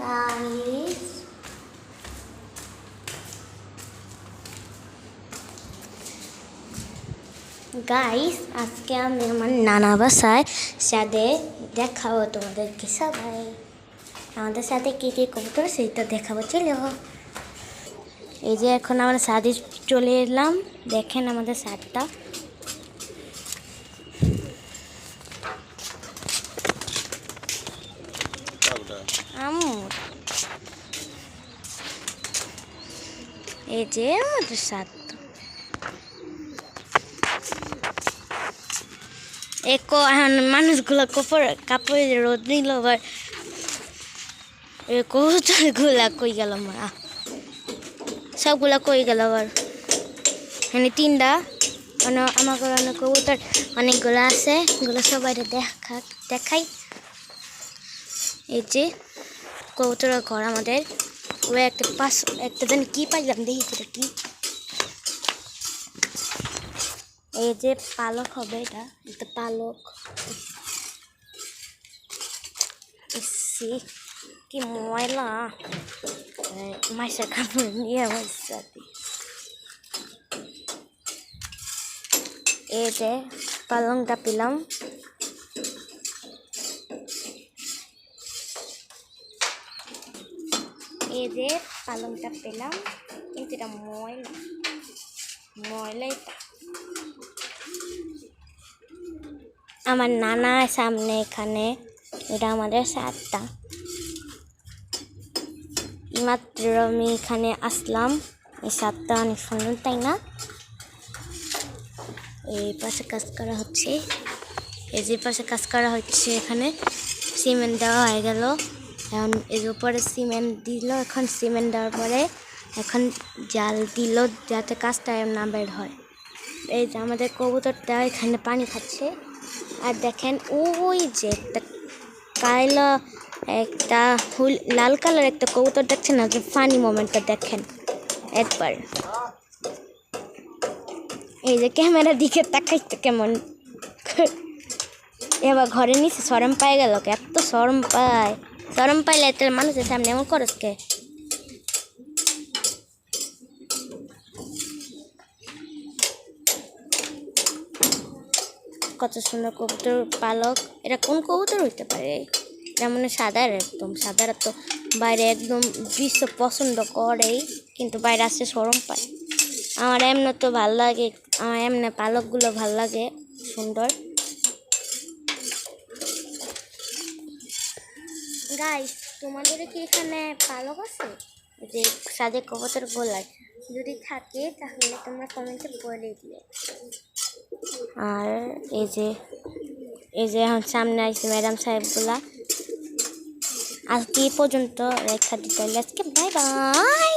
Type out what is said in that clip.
Guys guys আজকে আমি আমার নানা বাসায় সাথে দেখাবো তোমাদেরকে সবাই আমাদের সাথে কি কি কবুতর সেইটা দেখাবো চলো। এই যে এখন আমরা সাথে চলে এলাম, দেখেন আমাদের সাথটা। এই যে আমাদের সাথ এখন মানুষগুলো কাপড় রোদ নিল, আবার কবুতরগুলা কই গেল, মারা সবগুলা কই গেল। আবার এখানে তিনটা আমার অনেক কবুতর অনেকগুলো আছে, এগুলো সবাই দেখাই। এই যে কবুতরের ঘর আমাদের, ও একটা দিন কি পাইলাম দেখি সেটা কি। এই যে পালক হবে, এটা পালক। কি ময়লা, মাছের কাপড় নিয়ে বসে। এই যে পালংটা পেলাম, এই যে পালংটা পেলাম, কিন্তু এটা ময়লাই। আমার নানার সামনে এখানে, এটা আমাদের সাতটা। মাত্র আমি এখানে আসলাম, এই সাতটা অনেক সুন্দর, তাই না? এই পাশে কাজ করা হচ্ছে, এই যে পাশে কাজ করা হচ্ছে, এখানে সিমেন্ট দেওয়া হয়ে গেল। এখন এর উপরে সিমেন্ট দিল, এখন সিমেন্ট দেওয়ার পরে এখন জাল দিল যাতে কাজটা না বের হয়। এই যে আমাদের কবুতরটা এখানে পানি খাচ্ছে। আর দেখেন ওই যে একটা কালো একটা লাল কালার একটা কবুতর দেখছেন না, যে ফানি মোমেন্টটা দেখেন একবার। এই যে ক্যামেরার দিকে তাকাইতে কেমন, এবার ঘরে নিচে শরম পাই গেল। এত শরম পাইলে এত মানুষের সামনে এমন করস কে? কত সুন্দর কবুতর পালক। এটা কোন কবুতর হইতে পারে? যেমন সাদার, একদম সাদার তো বাইরে একদম বিশ্ব পছন্দ করেই, কিন্তু বাইরে আসতে শরম পায়। আমার এমনি তো ভাল লাগে, আমার এমনি পালকগুলো ভাল লাগে, সুন্দর। গাইস তোমাদের কি এখানে পালক আছে? যে সাদে কবুতর গোলায় যদি থাকে তাহলে তোমরা কমেন্টে বলে দিও। আর এই যে এখন সামনে আসছে ম্যাডাম সাহেবগুলা। আজকে পর্যন্ত রেখা দিতে, আজকে বাই বাই।